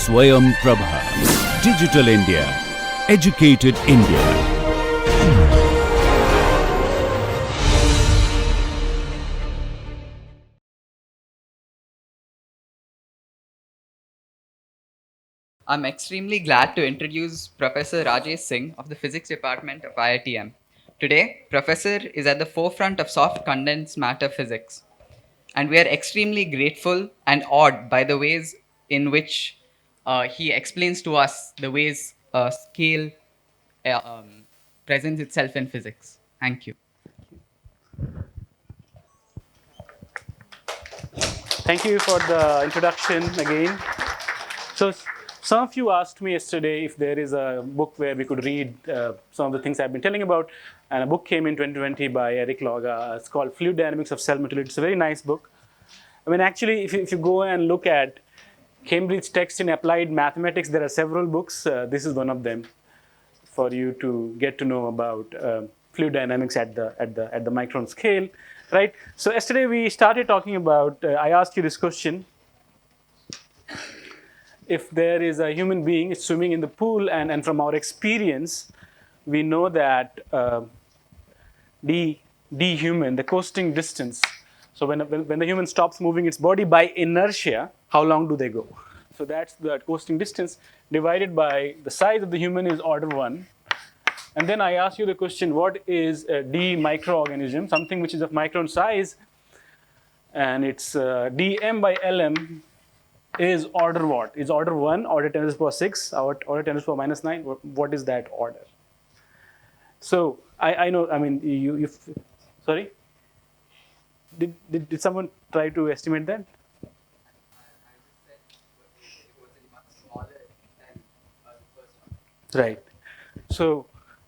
Swayam Prabha. Digital India. Educated India. I'm extremely glad to introduce Professor Rajesh Singh of the Physics Department of IITM. Today, Professor is at the forefront of soft condensed matter physics, and we are extremely grateful and awed by the ways in which he explains to us the ways scale uh, um, presents itself in physics. Thank you. Thank you for the introduction again. So, some of you asked me yesterday if there is a book where we could read some of the things I've been telling about, and a book came in 2020 by Eric Loga. It's called Fluid Dynamics of Cell Material. It's a very nice book. I mean, actually, if you go and look at Cambridge text in applied mathematics, there are several books. This is one of them for you to get to know about fluid dynamics at the micron scale, right? So yesterday we started talking about. I asked you this question: if there is a human being swimming in the pool, and from our experience, we know that d human, the coasting distance. So when the human stops moving its body by inertia, how long do they go? So that's the coasting distance divided by the size of the human is order 1. And then I ask you the question, what is a D microorganism, something which is of micron size, and it's dm by lm is order what? Is order 1, order 10 to the power 6, order 10 to the power minus 9? What is that order? So I know, I mean, you sorry? Did someone try to estimate that? Right. So,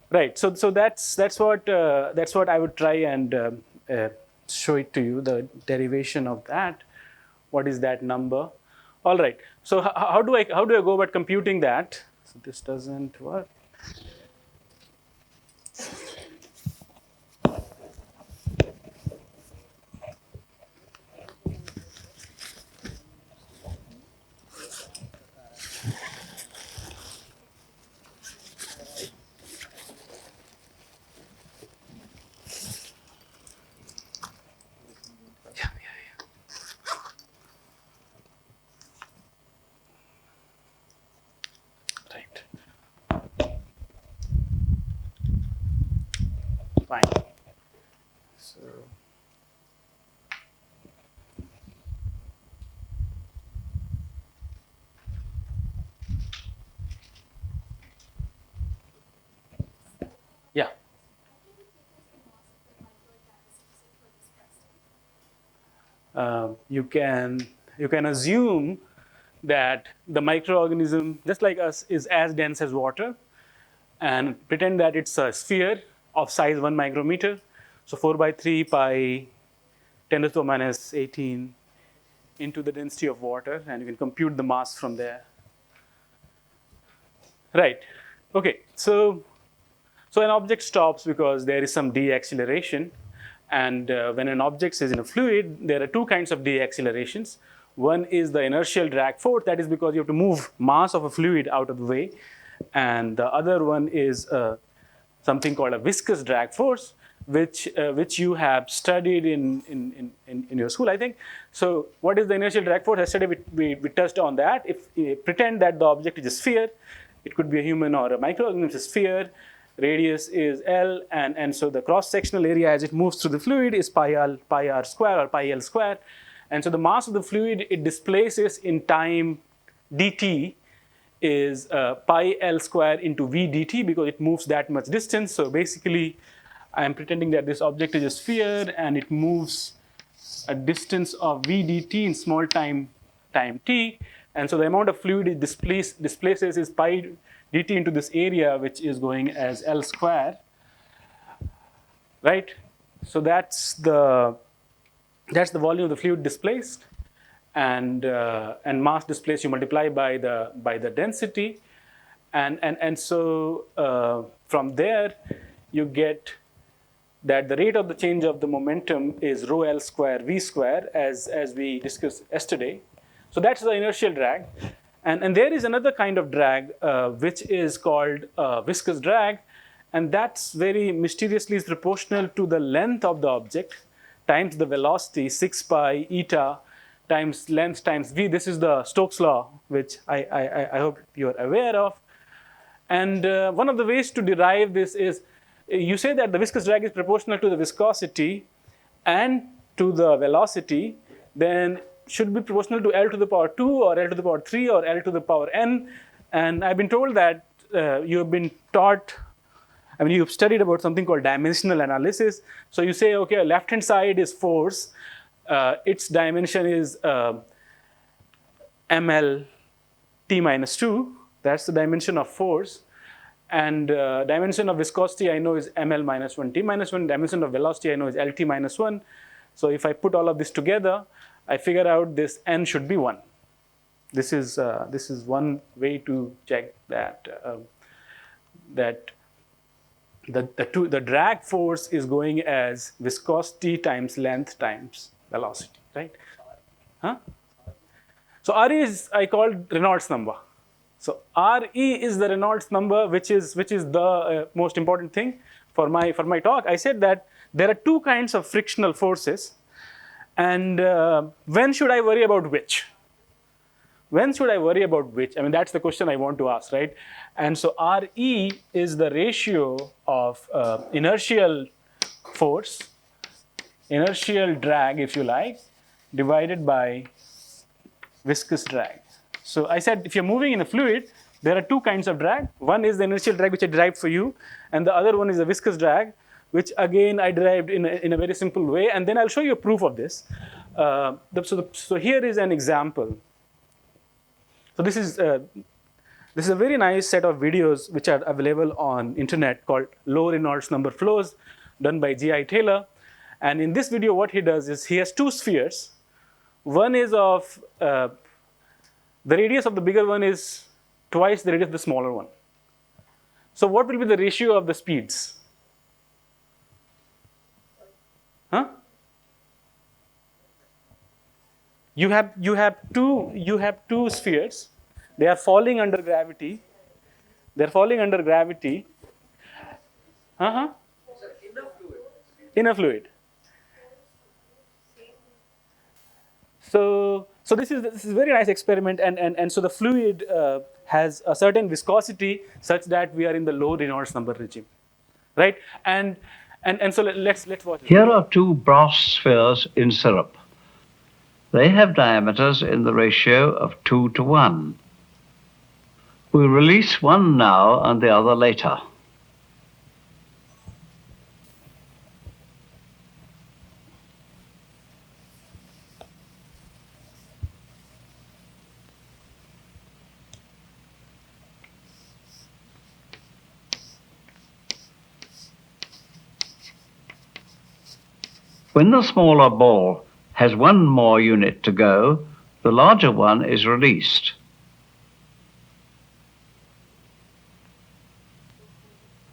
right. So that's what I would try and show it to you, the derivation of that. What is that number? All right. So how do I go about computing that? So this doesn't work. Right. Fine. So. Yeah. You can assume that the microorganism, just like us, is as dense as water, and pretend that it's a sphere of size 1 micrometer. So 4 by 3 pi 10 to the minus 18 into the density of water, and you can compute the mass from there. Right. Okay. So an object stops because there is some deacceleration. And when an object is in a fluid, there are two kinds of deaccelerations. One is the inertial drag force, that is because you have to move mass of a fluid out of the way. And the other one is something called a viscous drag force, which you have studied in your school, I think. So what is the inertial drag force? Yesterday we touched on that. If pretend that the object is a sphere, it could be a human or a microorganism. It's a sphere. Radius is L, and so the cross-sectional area as it moves through the fluid is pi r square or pi L square. And so the mass of the fluid it displaces in time dt is pi L square into v dt because it moves that much distance. So basically, I am pretending that this object is a sphere and it moves a distance of v dt in small time t. And so the amount of fluid it displaces is pi dt into this area, which is going as L square, right? So that's the volume of the fluid displaced, and mass displaced you multiply by the density, and so from there you get that the rate of the change of the momentum is rho L square v square as we discussed yesterday. So that's the inertial drag. And there is another kind of drag, which is called viscous drag, and that's very mysteriously is proportional to the length of the object times the velocity, 6 pi eta times length times v. This is the Stokes law, which I hope you're aware of. And one of the ways to derive this is, you say that the viscous drag is proportional to the viscosity and to the velocity, then should be proportional to L to the power 2 or L to the power 3 or L to the power n. And I've been told that you've been taught, I mean, you've studied about something called dimensional analysis. So you say, okay, left-hand side is force. Its dimension is ml t minus 2. That's the dimension of force. And dimension of viscosity I know is ml minus 1 t minus 1. Dimension of velocity I know is lt minus 1. So if I put all of this together, I figure out this n should be 1. This is one way to check that the drag force is going as viscosity times length times velocity, right? Huh? So RE is, I called Reynolds number. So RE is the Reynolds number, which is the most important thing for my talk. I said that there are two kinds of frictional forces, and when should I worry about which? When should I worry about which? I mean, that's the question I want to ask, right? And so RE is the ratio of inertial force, inertial drag, if you like, divided by viscous drag. So I said if you're moving in a fluid, there are two kinds of drag. One is the inertial drag, which I derived for you, and the other one is the viscous drag, which again I derived in a very simple way, and then I'll show you a proof of this. So here is an example. So this is a very nice set of videos which are available on internet called Low Reynolds Number Flows, done by G.I. Taylor. And in this video, what he does is he has two spheres. One is of the radius of the bigger one is twice the radius of the smaller one. So what will be the ratio of the speeds? Huh? You have two spheres. They are falling under gravity. They're falling under gravity. Uh-huh. In a fluid. So this is a very nice experiment, and so the fluid has a certain viscosity such that we are in the low Reynolds number regime, right? And so let's watch. Here are two brass spheres in syrup. They have diameters in the ratio of 2 to 1. We'll release one now and the other later. When the smaller ball has one more unit to go, the larger one is released.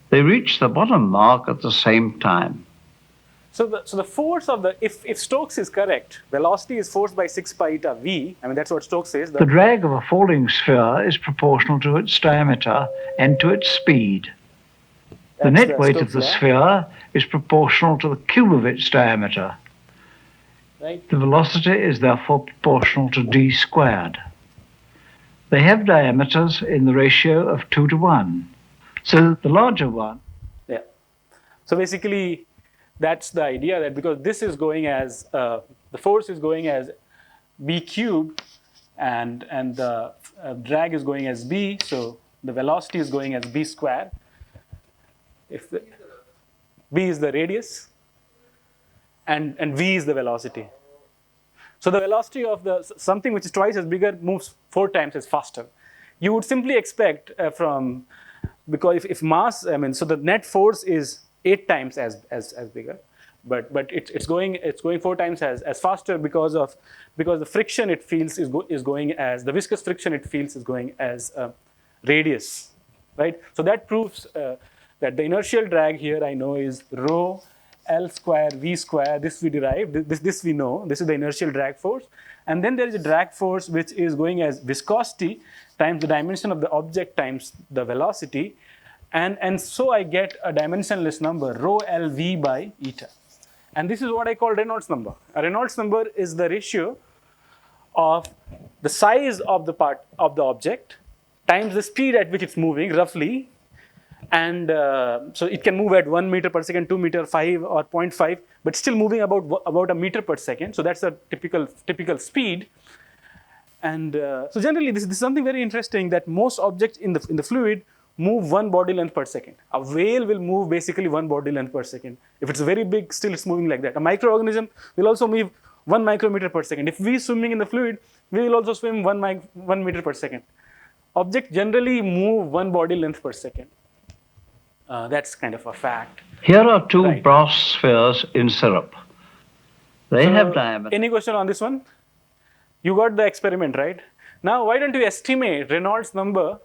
They reach the bottom mark at the same time. So the force of the, if Stokes is correct, velocity is force by 6 pi eta v. I mean, that's what Stokes says. The drag of a falling sphere is proportional to its diameter and to its speed. The net weight of the sphere is proportional to the cube of its diameter. Right. The velocity is therefore proportional to d squared. They have diameters in the ratio of 2 to 1. So the larger one. Yeah. So basically, that's the idea, that because this is going as, the force is going as b cubed, and the drag is going as b, so the velocity is going as b squared. If the, b is the radius, and v is the velocity. So the velocity of the something which is twice as bigger moves 4 times as faster. You would simply expect from, because if mass, I mean, so the net force is 8 times as bigger, but it's going 4 times as faster because the friction it feels is going as, the viscous friction it feels is going as radius, right? So that proves that the inertial drag here I know is rho L square V square. This we derived. This we know. This is the inertial drag force, and then there is a drag force which is going as viscosity, times the dimension of the object times the velocity. And so I get a dimensionless number, rho LV by eta. And this is what I call Reynolds number. A Reynolds number is the ratio of the size of the part of the object times the speed at which it's moving, roughly. And so it can move at 1 meter per second, 2 meter, 5 or 0.5, but still moving about a meter per second. So that's a typical speed. And so generally, this is something very interesting, that most objects in the fluid move 1 body length per second. A whale will move basically 1 body length per second. If it's very big, still it's moving like that. A microorganism will also move 1 micrometer per second. If we swimming in the fluid, we will also swim 1 meter per second. Objects generally move 1 body length per second. That's kind of a fact. Here are two Right. brass spheres in syrup. They have diameter. Any question on this one? You got the experiment, right? Now, why don't you estimate Reynolds number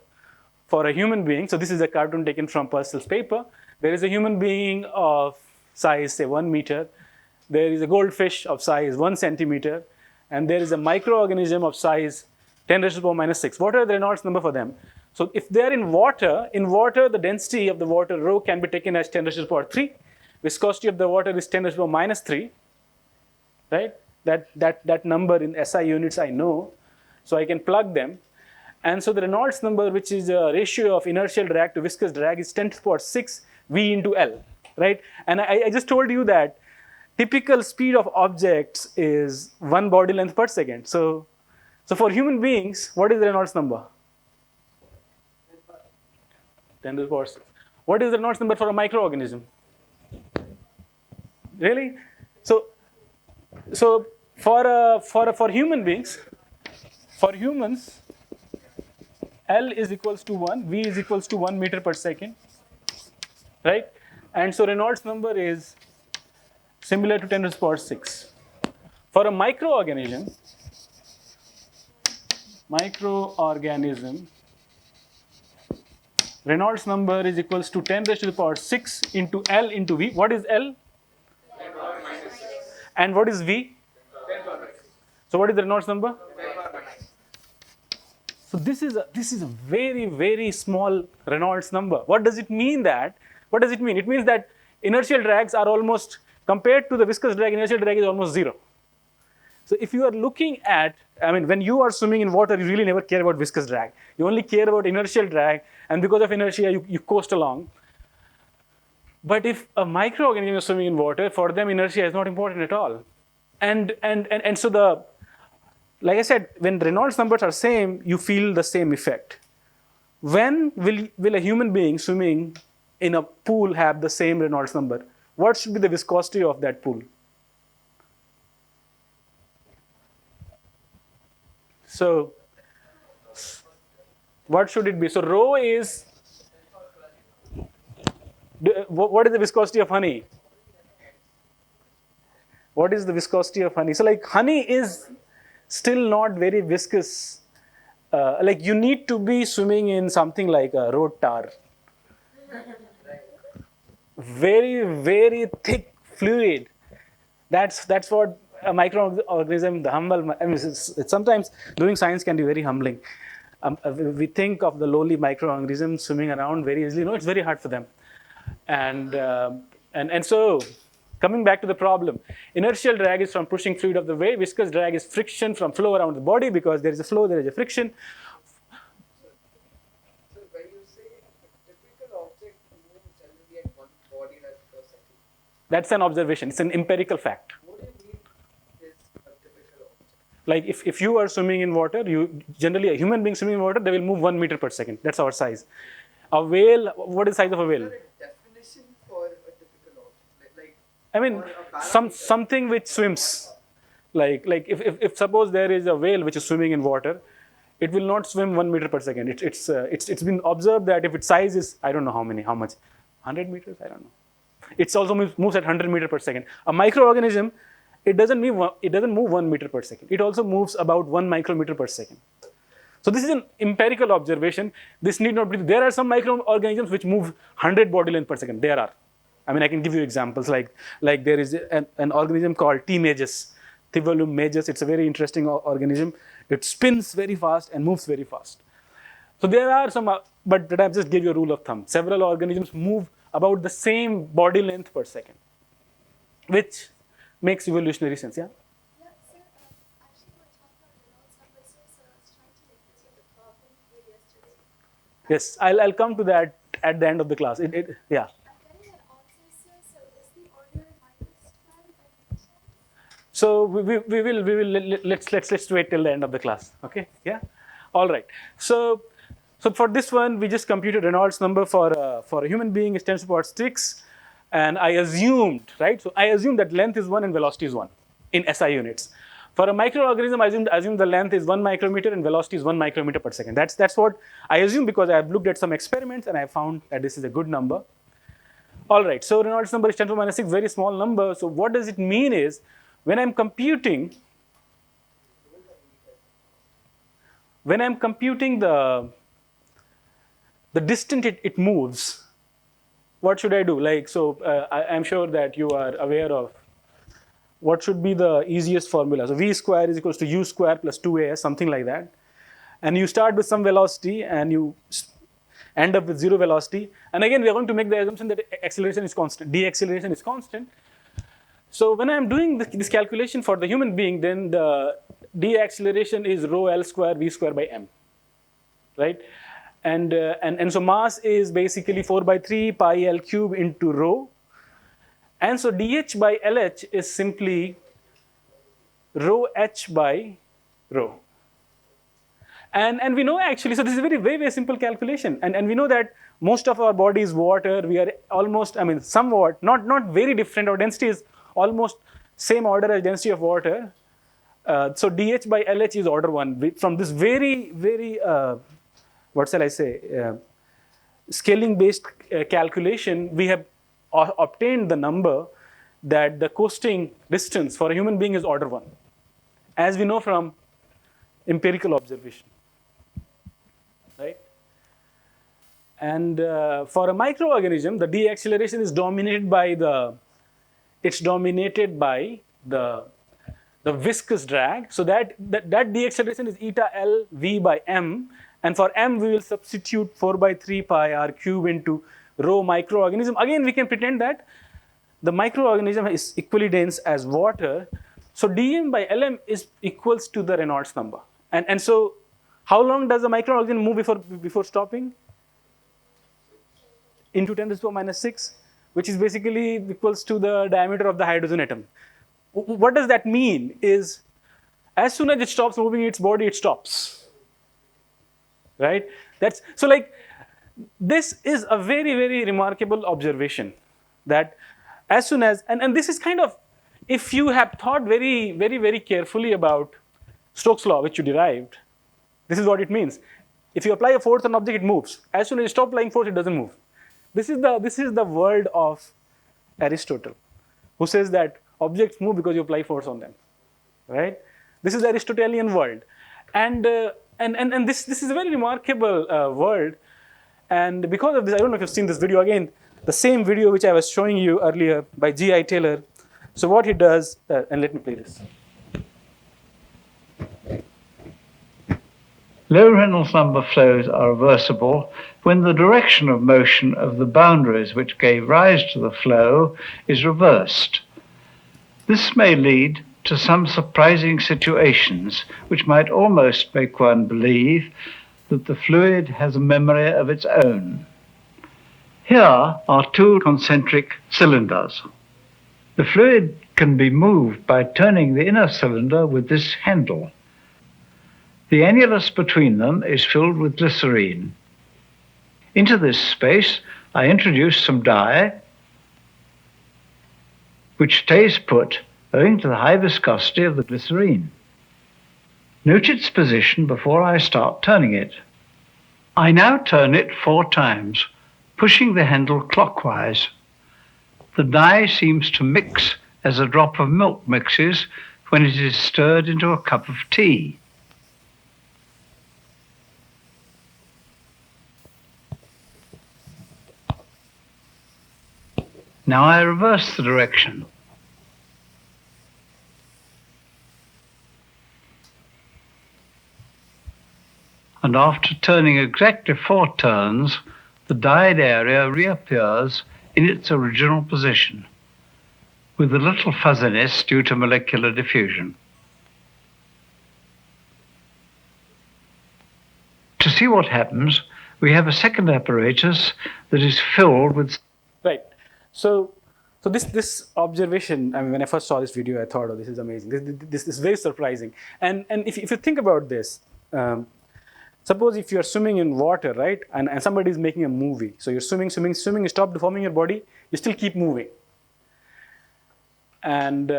for a human being? So this is a cartoon taken from Purcell's paper. There is a human being of size, say 1 meter. There is a goldfish of size 1 centimeter. And there is a microorganism of size 10 raised to the power minus 6. What are the Reynolds number for them? So if they're in water, the density of the water, rho, can be taken as 10 raised to the power 3. Viscosity of the water is 10 raised to the power minus 3. Right? That number in SI units I know. So I can plug them. And so the Reynolds number, which is a ratio of inertial drag to viscous drag, is 10 to the power 6 V into L, right? And I just told you that typical speed of objects is 1 body length per second. So for human beings, what is the Reynolds number? 10 to the power 6. What is the Reynolds number for a microorganism? Really? So for human beings, for humans, L is equals to 1, V is equals to 1 meter per second, right? And so Reynolds number is similar to 10 to the power 6. For a microorganism, Reynolds number is equals to 10 raised to the power 6 into L into V. What is L? And what is V? So what is the Reynolds number? So this is a very, very small Reynolds number. What does it mean that? What does it mean? It means that inertial drags are almost, compared to the viscous drag, inertial drag is almost 0. So if you are looking at, when you are swimming in water, you really never care about viscous drag. You only care about inertial drag, and because of inertia, you coast along. But if a microorganism is swimming in water, for them inertia is not important at all. And so like I said, when Reynolds numbers are same, you feel the same effect. When will a human being swimming in a pool have the same Reynolds number? What should be the viscosity of that pool? So what should it be? So rho is, what is the viscosity of honey? What is the viscosity of honey? So like honey is still not very viscous. Like you need to be swimming in something like a road tar. Very, very thick fluid. That's what a microorganism, the humble, it's sometimes doing science can be very humbling. We think of the lowly microorganisms swimming around very easily. No, it's very hard for them. And so, coming back to the problem, inertial drag is from pushing fluid of the way. Viscous drag is friction from flow around the body, because there is a flow, there is a friction. So when you say a typical object moves generally at 1 body length per second, That's an observation. It's an empirical fact. what do you mean is a typical object? Like if you are swimming in water, generally a human being swimming in water, they will move 1 meter per second. That's our size. A whale, what is the size of a whale? Is there a definition for a typical object? Something which swims. Like if suppose there is a whale which is swimming in water, it will not swim 1 meter per second. It's been observed that if its size is, I don't know how much, 100 meters, I don't know. It also moves at 100 meters per second. A microorganism, it doesn't move 1 meter per second. It also moves about 1 micrometer per second. So this is an empirical observation. This need not be. There are some microorganisms which move 100 body length per second. There are. I can give you examples. Like there is an organism called T. majus, Thivolum majus. It's a very interesting organism. It spins very fast and moves very fast. So there are some, but I just gave you a rule of thumb. Several organisms move about the same body length per second, which makes evolutionary sense. Yeah. Yeah, sir, actually we're talking about Reynolds number, sir, so I was trying to link this with the problem we did yesterday. Yes, I'll come to that at the end of the class. Yeah. I'm getting an answer, sir, so is the order minus 12 by any chance? So let's wait till the end of the class. Okay. Yeah. All right. So for this one, we just computed Reynolds number for a human being is 10 to the power 6, and I assumed, right? So I assumed that length is 1 and velocity is 1 in SI units. For a microorganism, I assumed the length is 1 micrometer and velocity is 1 micrometer per second. That's what I assume because I have looked at some experiments and I found that this is a good number. All right, so Reynolds number is 10 to the minus 6, very small number. So what does it mean is, when I'm computing the distance it moves, what should I do? Like, so I'm sure that you are aware of what should be the easiest formula. So V square is equals to U square plus 2AS, something like that. And you start with some velocity and you end up with 0 velocity. And again, we are going to make the assumption that acceleration is constant, deceleration is constant. So when I'm doing this calculation for the human being, then the deceleration is rho L square V square by M, right? And so mass is basically 4 by 3 pi L cube into rho. And so dH by LH is simply rho H by rho. And we know actually, so this is a very simple calculation. And we know that most of our body is water. We are almost, I mean, somewhat, not very different. Our density is almost same order as density of water. So dH by LH is order 1. From this very, what shall I say, scaling based calculation, we have obtained the number that the coasting distance for a human being is order 1, as we know from empirical observation, right? And for a microorganism, the deceleration is dominated by the viscous drag. So that deceleration is eta L V by M, and for M we will substitute 4 by 3 pi R cube into rho microorganism. Again, we can pretend that the microorganism is equally dense as water. So dm by lm is equals to the Reynolds number. And so how long does the microorganism move before stopping? Into 10 to the power minus 6, which is basically equals to the diameter of the hydrogen atom. What does that mean is, as soon as it stops moving its body, it stops, right? So like, this is a very remarkable observation, that as soon as, and this is kind of, if you have thought very carefully about Stokes' law, which you derived, this is what it means. If you apply a force on an object, it moves. As soon as you stop applying force, it doesn't move. This is the world of Aristotle, who says that objects move because you apply force on them, right? This is the Aristotelian world, and this is a very remarkable world. And because of this, I don't know if you've seen this video again, the same video which I was showing you earlier by G.I. Taylor. So what he does, and let me play this. Low Reynolds number flows are reversible when the direction of motion of the boundaries which gave rise to the flow is reversed. This may lead to some surprising situations which might almost make one believe that the fluid has a memory of its own. Here are two concentric cylinders. The fluid can be moved by turning the inner cylinder with this handle. The annulus between them is filled with glycerine. Into this space, I introduce some dye, which stays put owing to the high viscosity of the glycerine. Note its position before I start turning it. I now turn it 4 times, pushing the handle clockwise. The dye seems to mix as a drop of milk mixes when it is stirred into a cup of tea. Now I reverse the direction. and after turning exactly 4 turns, the dyed area reappears in its original position, with a little fuzziness due to molecular diffusion. To see what happens, we have a second apparatus that is filled with. Right. So this observation, I mean, when I first saw this video, I thought, oh, this is amazing. This is very surprising. And if you think about this, suppose if you're swimming in water, right, and somebody is making a movie. So you're swimming, you stop deforming your body, you still keep moving. And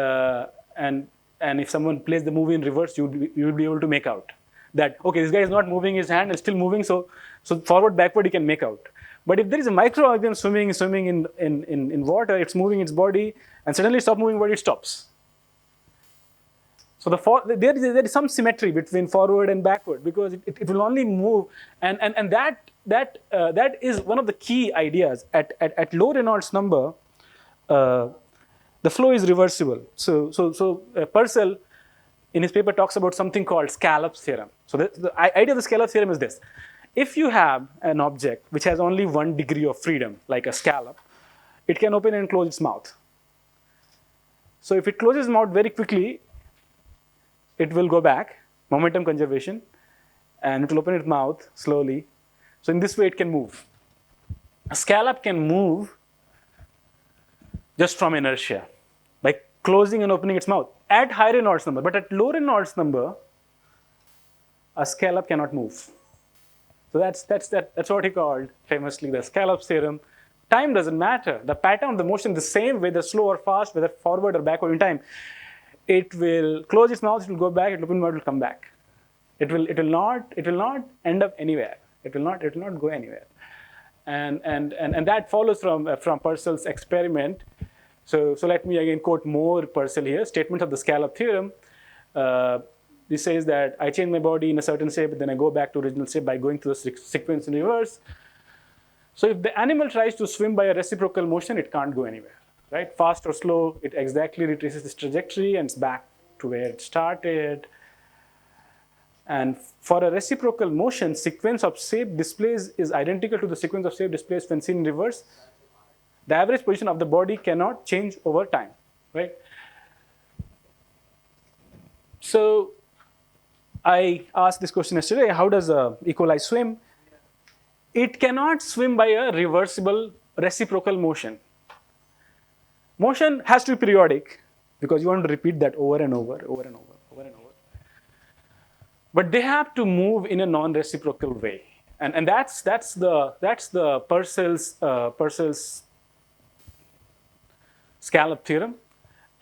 if someone plays the movie in reverse, you would be able to make out that, okay, this guy is not moving his hand, it's still moving, so forward, backward, you can make out. But if there is a microorganism swimming in water, it's moving its body, and suddenly stop moving body, it stops. So there is some symmetry between forward and backward, because it will only move, and that is one of the key ideas. At low Reynolds number, the flow is reversible. So Purcell, in his paper, talks about something called scallop's theorem. So the idea of the scallop theorem is this: if you have an object which has only 1 degree of freedom, like a scallop, it can open and close its mouth. So if it closes its mouth very quickly, it will go back, momentum conservation, and it will open its mouth slowly. So in this way, it can move. A scallop can move just from inertia, by closing and opening its mouth at high Reynolds number. But at low Reynolds number, a scallop cannot move. So that's what he called famously the scallop's theorem. Time doesn't matter. The pattern of the motion is the same, whether slow or fast, whether forward or backward in time. It will close its mouth, it will go back, it will open its mouth, it will come back. It will not end up anywhere. It will not go anywhere. And that follows from Purcell's experiment. So let me again quote more Purcell here. Statement of the scallop theorem. This says that I change my body in a certain shape, then I go back to original shape by going through the sequence in reverse. So if the animal tries to swim by a reciprocal motion, it can't go anywhere, right? Fast or slow, it exactly retraces its trajectory and it's back to where it started. And for a reciprocal motion, sequence of shape displays is identical to the sequence of shape displays when seen in reverse. The average position of the body cannot change over time, right? So I asked this question yesterday: how does E. coli swim? It cannot swim by a reversible reciprocal motion. Motion has to be periodic, because you want to repeat that over and over. But they have to move in a non-reciprocal way, and that's the Purcell's scallop theorem.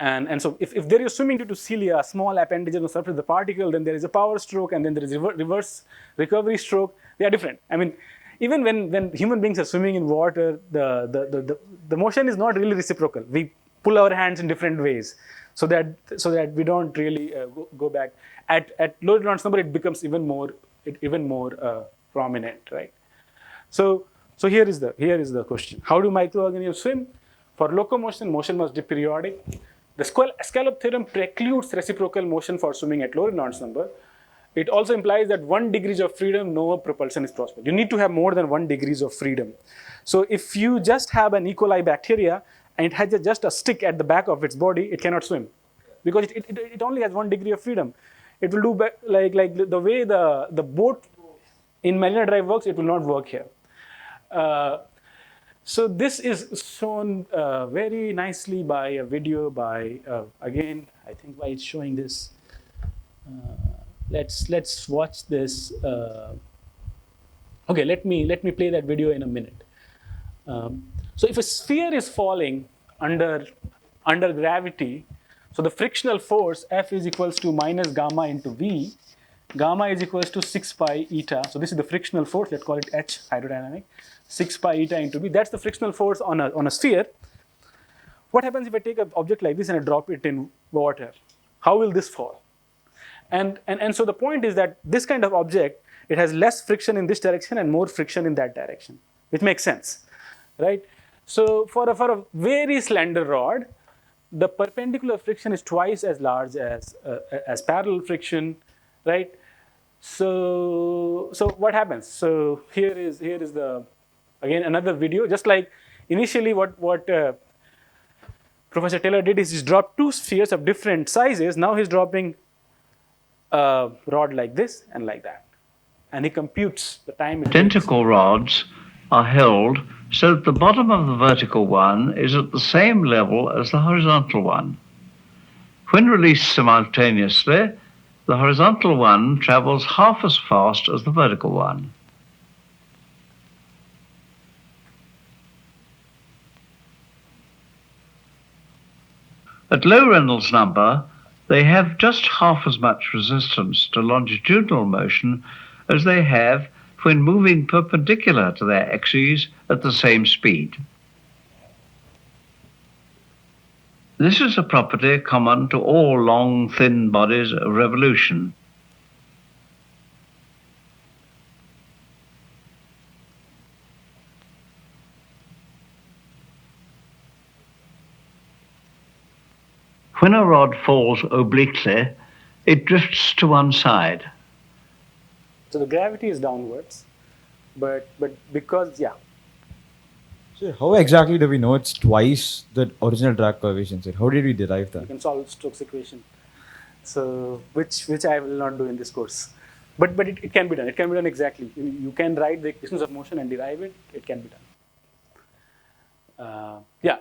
And so if there is swimming due to cilia, small appendages on the surface of the particle, then there is a power stroke, and then there is a reverse recovery stroke. They are different. I mean, even when human beings are swimming in water, the motion is not really reciprocal. We pull our hands in different ways, so that we don't really go back. At low Reynolds number, it becomes even more prominent, right? So here is the question: how do microorganisms swim? For locomotion, motion must be periodic. The scallop theorem precludes reciprocal motion for swimming at low Reynolds number. It also implies that 1 degree of freedom, no propulsion is possible. You need to have more than 1 degree of freedom. So if you just have an E. coli bacteria and it has just a stick at the back of its body, it cannot swim, because it only has 1 degree of freedom. It will do like the way the boat in Marina Drive works, it will not work here. So this is shown very nicely by a video by, again, I think why it's showing this. Let's watch this. Okay, let me play that video in a minute. So if a sphere is falling under gravity, so the frictional force F is equals to minus gamma into V. Gamma is equals to 6 pi eta. So this is the frictional force. Let's call it H, hydrodynamic. 6 pi eta into V. That's the frictional force on a sphere. What happens if I take an object like this and I drop it in water? How will this fall? And so the point is that this kind of object, it has less friction in this direction and more friction in that direction, which makes sense, right? So for a very slender rod, the perpendicular friction is twice as large as parallel friction, right? So what happens? So here is the again another video. Just like initially, what Professor Taylor did is he dropped two spheres of different sizes. Now he's dropping a rod like this and like that, and he computes the time it takes. Identical rods are held so that the bottom of the vertical one is at the same level as the horizontal one. When released simultaneously, the horizontal one travels half as fast as the vertical one. At low Reynolds number, they have just half as much resistance to longitudinal motion as they have when moving perpendicular to their axes at the same speed. This is a property common to all long, thin bodies of revolution. When a rod falls obliquely, it drifts to one side. So the gravity is downwards, but because So how exactly do we know it's twice the original drag coefficient? How did we derive you that? can solve Stokes equation. So which I will not do in this course, but it can be done. It can be done exactly. You can write the equations of motion and derive it. It can be done.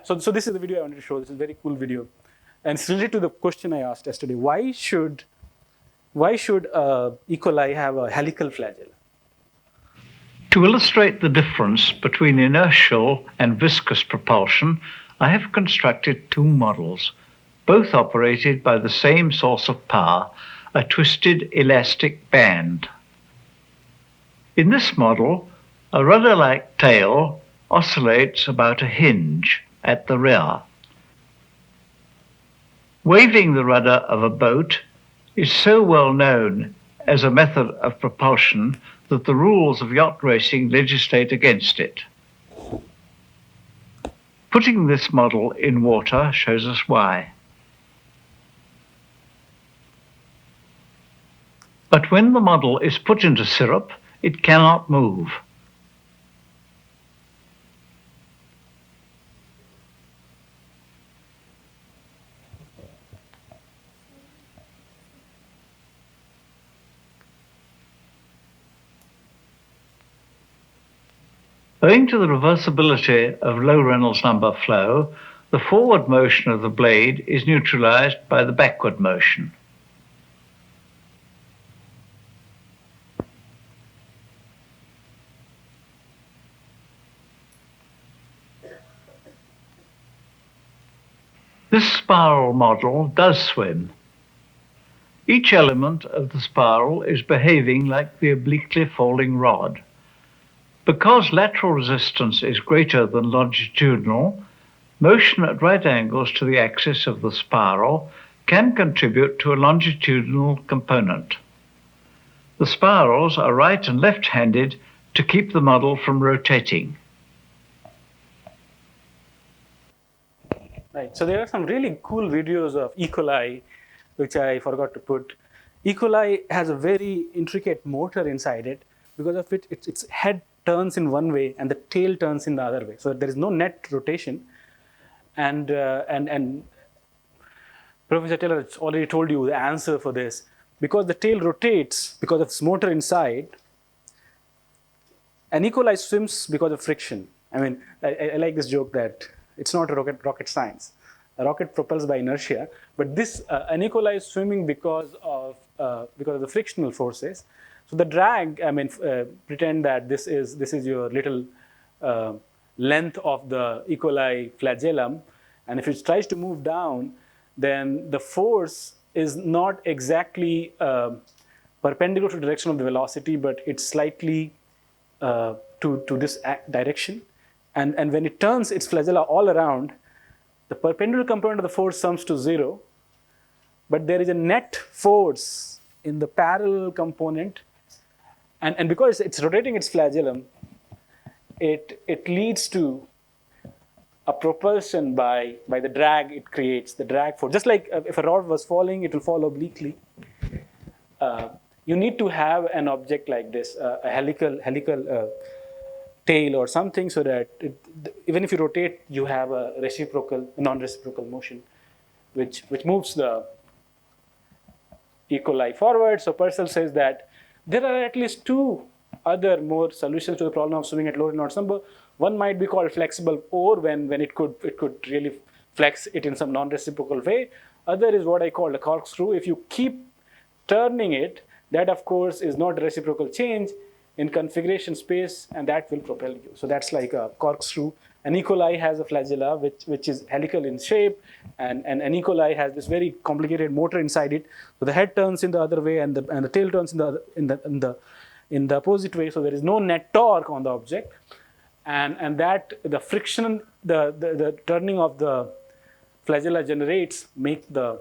So this is the video I wanted to show. This is a very cool video, and it's related to the question I asked yesterday. Why should E. coli have a helical flagella? To illustrate the difference between inertial and viscous propulsion, I have constructed two models, both operated by the same source of power, a twisted elastic band. In this model, a rudder-like tail oscillates about a hinge at the rear. Waving the rudder of a boat is so well known as a method of propulsion that the rules of yacht racing legislate against it. Putting this model in water shows us why. But when the model is put into syrup, it cannot move. Owing to the reversibility of low Reynolds number flow, the forward motion of the blade is neutralized by the backward motion. This spiral model does swim. Each element of the spiral is behaving like the obliquely falling rod. Because lateral resistance is greater than longitudinal, motion at right angles to the axis of the spiral can contribute to a longitudinal component. The spirals are right and left-handed to keep the model from rotating. Right. So there are some really cool videos of E. coli, which I forgot to put. E. coli has a very intricate motor inside it. Because of it, its head turns in one way and the tail turns in the other way. So there is no net rotation. And Professor Taylor has already told you the answer for this. Because the tail rotates because of its motor inside, an E. coli swims because of friction. I mean, I like this joke that it's not rocket science. A rocket propels by inertia, but this an E. coli is swimming because of the frictional forces. So the drag, I mean, pretend that this is your little length of the E. coli flagellum, and if it tries to move down, then the force is not exactly perpendicular to the direction of the velocity, but it's slightly to this direction. And when it turns its flagella all around, the perpendicular component of the force sums to 0, but there is a net force in the parallel component. And because it's rotating its flagellum, it leads to a propulsion by the drag it creates, the drag force. Just like if a rod was falling, it will fall obliquely. you need to have an object like this, a helical tail or something, so that even if you rotate, you have a non-reciprocal motion, which moves the E. coli forward. So Purcell says that there are at least two other more solutions to the problem of swimming at low Reynolds number. One might be called flexible ore, when it could really flex it in some non-reciprocal way. Other is what I call a corkscrew. If you keep turning it, that of course is not a reciprocal change in configuration space, and that will propel you. So that's like a corkscrew. An E. coli has a flagella which is helical in shape, and an E. coli has this very complicated motor inside it. So the head turns in the other way, and the tail turns in the opposite way. So there is no net torque on the object, and that the friction, the turning of the flagella generates make the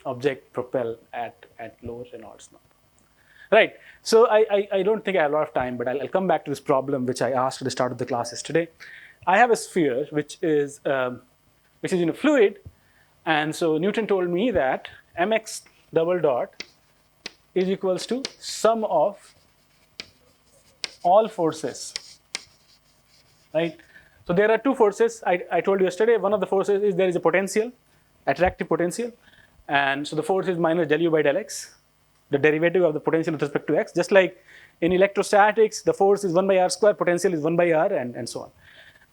object propel at lower Reynolds number. Right. So I don't think I have a lot of time, but I'll come back to this problem which I asked at the start of the class yesterday. I have a sphere which is in a fluid, and so Newton told me that mx double dot is equals to sum of all forces. Right. So there are two forces. I told you yesterday. One of the forces is there is a potential, attractive potential, and so the force is minus del u by del x, the derivative of the potential with respect to x. Just like in electrostatics, the force is 1 by r square, potential is 1 by r, and so on.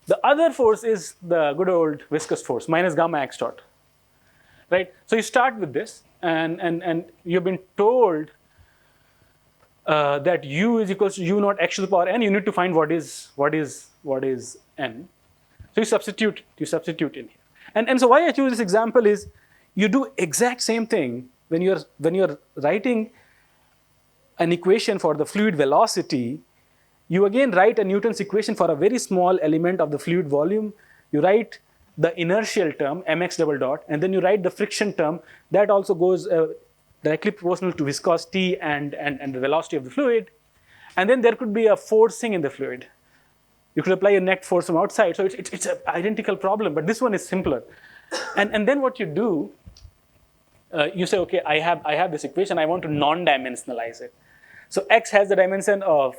The other force is the good old viscous force, minus gamma x dot. Right? So you start with this, and you've been told that u is equals to u naught x to the power n. You need to find what is n. So you substitute in here. And so why I choose this example is you do exact same thing when you're writing an equation for the fluid velocity. You again write a Newton's equation for a very small element of the fluid volume. You write the inertial term mx double dot, and then you write the friction term that also goes directly proportional to viscosity and the velocity of the fluid. And then there could be a forcing in the fluid. You could apply a net force from outside. So it's an identical problem, but this one is simpler. And then what you do, you say, okay, I have this equation. I want to non-dimensionalize it. So x has the dimension of,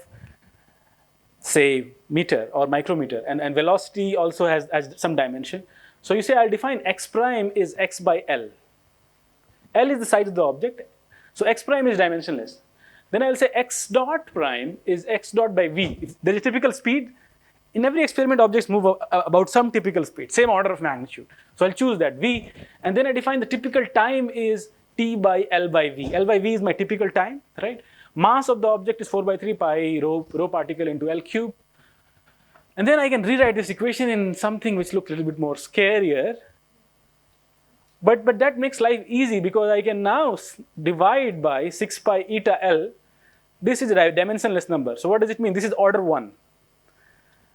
say, meter or micrometer, and velocity also has some dimension. So you say I'll define x prime is x by L. L is the size of the object. So x prime is dimensionless. Then I'll say x dot prime is x dot by v. If there's a typical speed, in every experiment, objects move about some typical speed, same order of magnitude. So I'll choose that v, and then I define the typical time is t by L by v. L by v is my typical time, right? Mass of the object is 4 by 3 pi rho particle into L cube. And then I can rewrite this equation in something which looks a little bit more scarier. But that makes life easy, because I can now divide by 6 pi eta L. This is a dimensionless number. So what does it mean? This is order 1.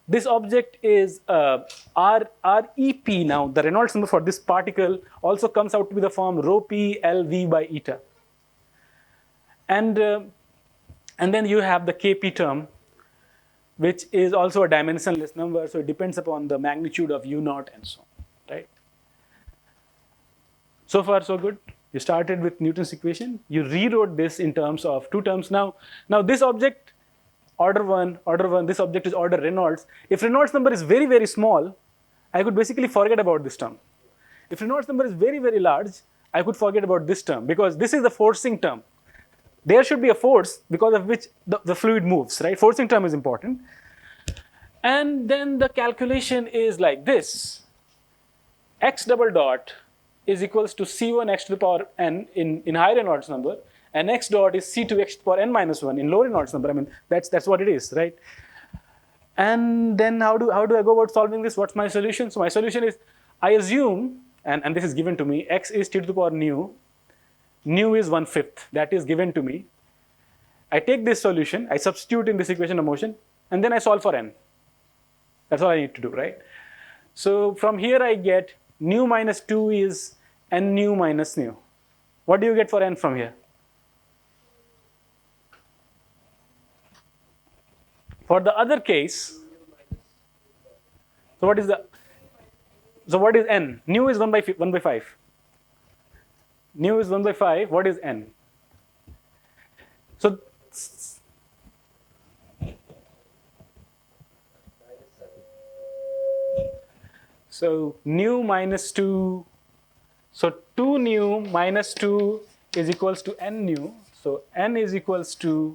This object is REP now. The Reynolds number for this particle also comes out to be the form rho p L v by eta. And then you have the Kp term, which is also a dimensionless number. So it depends upon the magnitude of u naught and so on, right? So far, so good. You started with Newton's equation. You rewrote this in terms of two terms. Now this object, order one, this object is order Reynolds. If Reynolds number is very, very small, I could basically forget about this term. If Reynolds number is very, very large, I could forget about this term, because this is the forcing term. There should be a force because of which the fluid moves, right? Forcing term is important. And then the calculation is like this. X double dot is equals to C1 x to the power n in high Reynolds number, and x dot is C2 x to the power n minus 1 in low Reynolds number. I mean, that's what it is, right? And then how do I go about solving this? What's my solution? So my solution is, I assume, and this is given to me, x is t to the power nu. Nu is 1/5. That is given to me. I take this solution, I substitute in this equation of motion, and then I solve for n. That's all I need to do, right? So from here I get nu minus 2 is n nu minus nu. What do you get for n from here? For the other case, so what is n? Nu is 1 by 5. Nu is 1 by 5. What is n? So nu minus 2, so 2 nu minus 2 is equals to n nu. So n is equals to,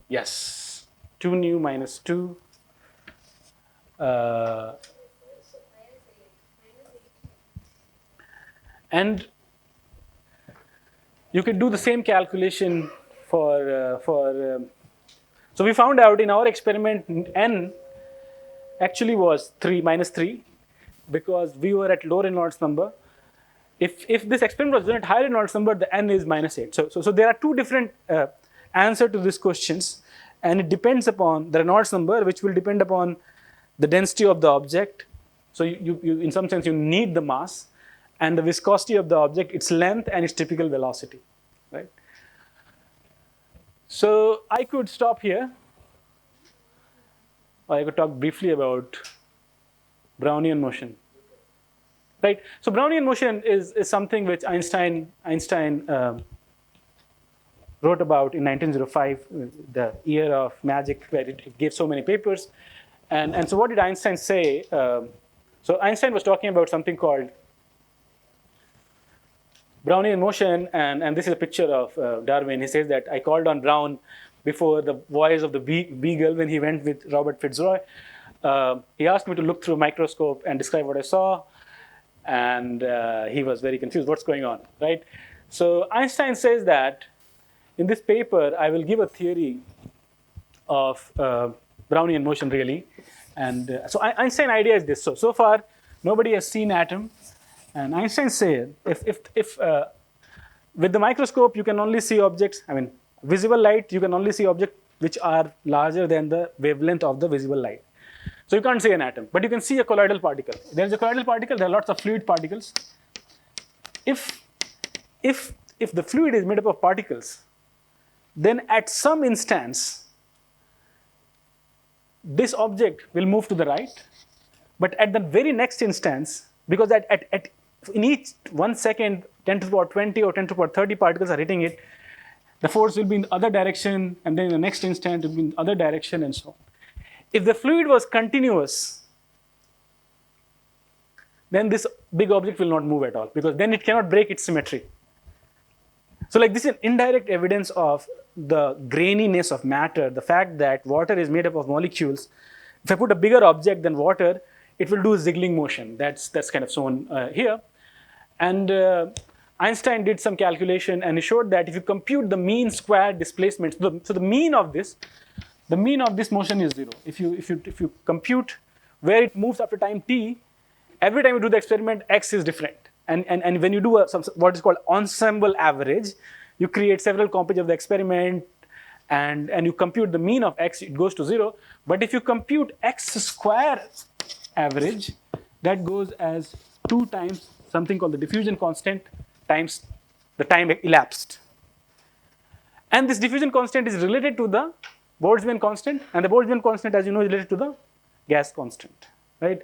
yes, 2 nu minus 2. And you could do the same calculation so we found out in our experiment n actually was 3 minus 3 because we were at low Reynolds number. If this experiment was done at higher Reynolds number, the n is minus 8. So there are two different answers to these questions, and it depends upon the Reynolds number, which will depend upon the density of the object. So you in some sense, you need the mass, and the viscosity of the object, its length, and its typical velocity, right? So I could stop here, or I could talk briefly about Brownian motion, right? So Brownian motion is something which Einstein wrote about in 1905, the year of magic, where it gave so many papers. And so what did Einstein say? So Einstein was talking about something called Brownian motion, and this is a picture of Darwin. He says that I called on Brown before the voyage of the Beagle when he went with Robert Fitzroy. He asked me to look through a microscope and describe what I saw, and he was very confused. What's going on, right? So Einstein says that in this paper, I will give a theory of Brownian motion, really. And so Einstein's idea is this. So far, nobody has seen atom. And Einstein said, if with the microscope, you can only see objects, I mean, visible light, you can only see objects which are larger than the wavelength of the visible light. So you can't see an atom, but you can see a colloidal particle. There's a colloidal particle, there are lots of fluid particles. If the fluid is made up of particles, then at some instance, this object will move to the right, but at the very next instance, because in each 1 second, 10 to the power 20 or 10 to the power 30 particles are hitting it, the force will be in the other direction, and then in the next instant, it will be in the other direction, and so on. If the fluid was continuous, then this big object will not move at all, because then it cannot break its symmetry. So like this is an indirect evidence of the graininess of matter, the fact that water is made up of molecules. If I put a bigger object than water, it will do a ziggling motion. That's kind of shown here. And Einstein did some calculation, and he showed that if you compute the mean square displacement, so the mean of this motion is 0. If you compute where it moves after time t, every time you do the experiment, x is different. And when you do what is called ensemble average, you create several copies of the experiment, and you compute the mean of x, it goes to 0. But if you compute x square average, that goes as 2 times something called the diffusion constant times the time elapsed. And this diffusion constant is related to the Boltzmann constant, and the Boltzmann constant, as you know, is related to the gas constant, right?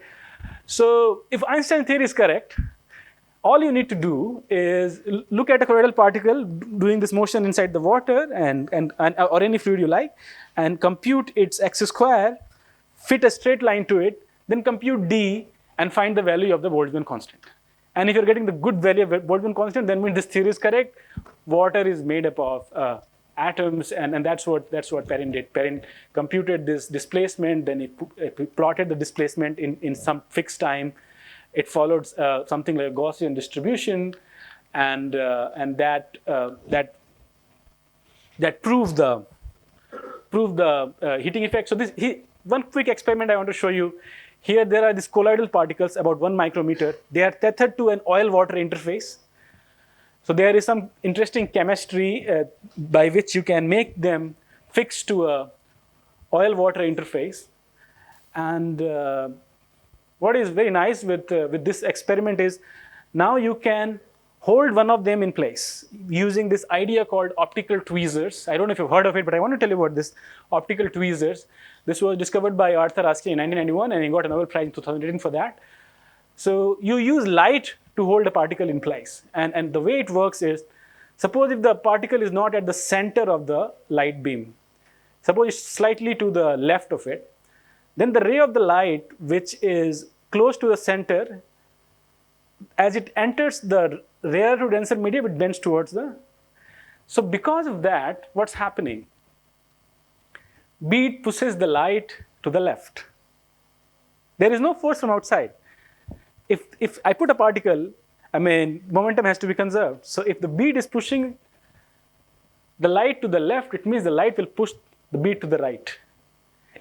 So if Einstein theory is correct, all you need to do is look at a colloidal particle doing this motion inside the water or any fluid you like, and compute its x square, fit a straight line to it, then compute d and find the value of the Boltzmann constant. And if you're getting the good value of Boltzmann constant, then means this theory is correct. Water is made up of atoms, and that's what Perrin did. Perrin computed this displacement, then he plotted the displacement in some fixed time. It followed something like a Gaussian distribution, and that proved the heating effect. So one quick experiment I want to show you. Here there are these colloidal particles about 1 micrometer. They are tethered to an oil-water interface. So there is some interesting chemistry by which you can make them fixed to a oil-water interface. And what is very nice with this experiment is now you can hold one of them in place using this idea called optical tweezers. I don't know if you've heard of it, but I want to tell you about this optical tweezers. This was discovered by Arthur Askey in 1991, and he got a Nobel Prize in 2018 for that. So you use light to hold a particle in place. And the way it works is, suppose if the particle is not at the center of the light beam, suppose it's slightly to the left of it, then the ray of the light, which is close to the center, as it enters the rarer to denser medium, it bends towards the. So because of that, what's happening? Bead pushes the light to the left. There is no force from outside. If I put a particle, I mean, momentum has to be conserved. So if the bead is pushing the light to the left, it means the light will push the bead to the right.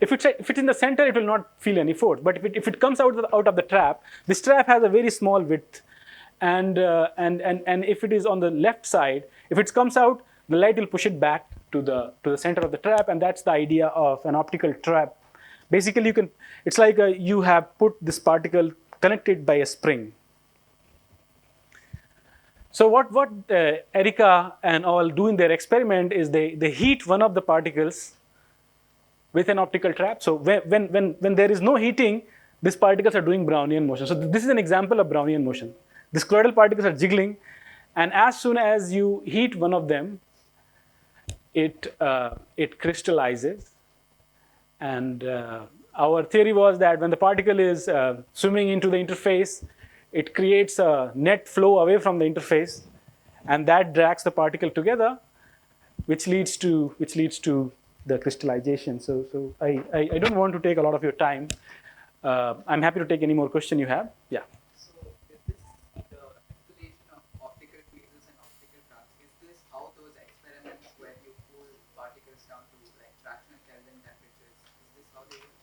If it's in the center, it will not feel any force. But if it comes out of the trap, this trap has a very small width. And if it is on the left side, if it comes out, the light will push it back to the center of the trap. And that's the idea of an optical trap. Basically, it's like you have put this particle connected by a spring. So what Erica and all do in their experiment is they heat one of the particles with an optical trap. So when there is no heating, these particles are doing Brownian motion. So this is an example of Brownian motion. These colloidal particles are jiggling, and as soon as you heat one of them, it crystallizes. And our theory was that when the particle is swimming into the interface, it creates a net flow away from the interface, and that drags the particle together, which leads to the crystallization. So I don't want to take a lot of your time. I'm happy to take any more question you have. Yeah. So is this the installation of optical tweezers and optical traps? Is this how those experiments where you cool particles down to like fractional Kelvin temperatures? Is this how they work?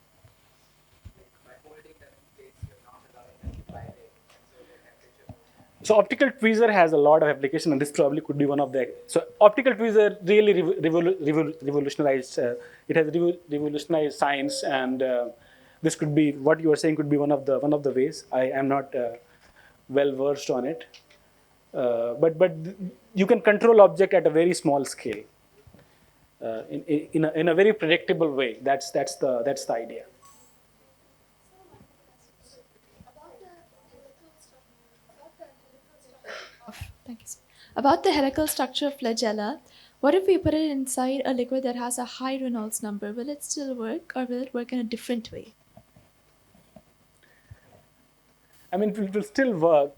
Like by holding them in place, you're not allowing them to vibrate, and so their temperature moves. So optical tweezer has a lot of application, and this probably could be one of the. So optical tweezer really revolutionized. It has revolutionized science, and this could be what you are saying could be one of the ways. I am not well versed on it, but you can control object at a very small scale, in a very predictable way. That's the idea. Thank you, sir. About the helical structure of flagella, what if we put it inside a liquid that has a high Reynolds number? Will it still work, or will it work in a different way? I mean, it will still work,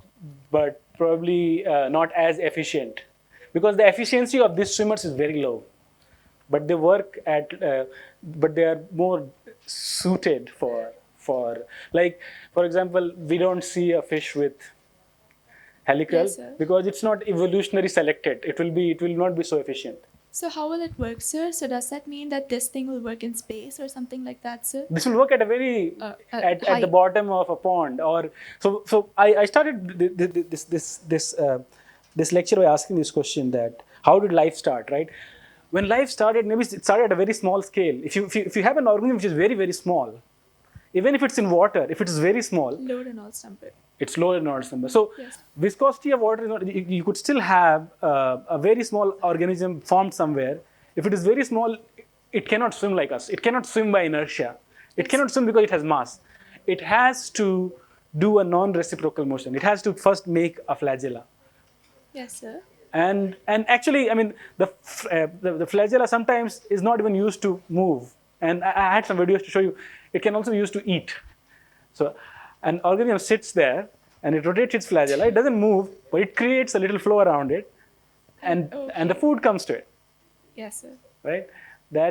but probably not as efficient, because the efficiency of these swimmers is very low. But they work but they are more suited for like, for example, we don't see a fish with helical, Yes, sir. because it's not evolutionary selected. It will not be so efficient. So how will it work, sir? So does that mean that this thing will work in space or something like that, sir? This will work at a very at the height. bottom of a pond, or so. I started this lecture by asking this question, that how did life start, right? When life started, maybe it started at a very small scale. If you have an organism which is very, very small, even if it's in water, if it is very small, Low Reynolds number. it's lower Reynolds number. So Yes. viscosity of water is not, you could still have a very small organism formed somewhere. If it is very small, it cannot swim like us. It cannot swim by inertia. It cannot swim because it has mass. It has to do a non-reciprocal motion. It has to first make a flagella. Yes, sir. And actually, I mean, the flagella sometimes is not even used to move. And I had some videos to show you. It can also be used to eat. So an organism sits there and it rotates its flagella. It doesn't move, but it creates a little flow around it, and the food comes to it. Yes, sir. Right?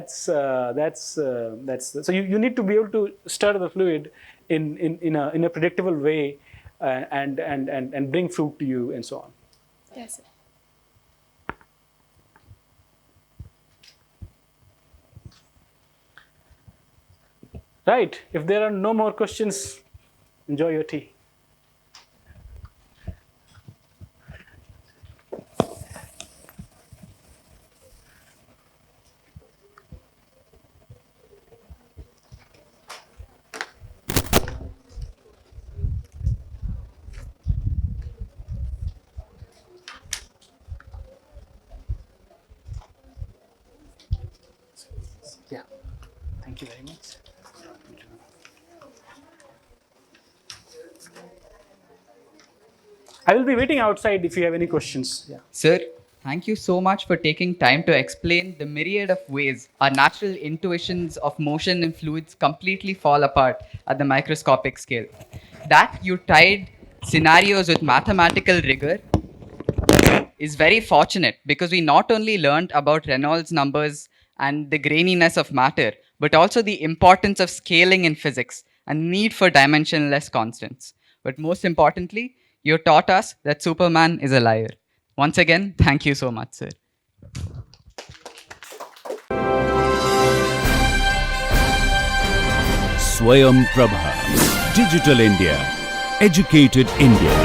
So you need to be able to stir the fluid in a predictable way, and bring fruit to you, and so on. Yes, sir. Right. If there are no more questions, enjoy your tea. Yeah. Thank you very much. I will be waiting outside if you have any questions. Yeah. Sir, thank you so much for taking time to explain the myriad of ways our natural intuitions of motion in fluids completely fall apart at the microscopic scale. That you tied scenarios with mathematical rigor is very fortunate because we not only learned about Reynolds numbers and the graininess of matter, but also the importance of scaling in physics and need for dimensionless constants. But most importantly, you taught us that Superman is a liar. Once again, thank you so much, sir. Swayam Prabha. Digital India. Educated India.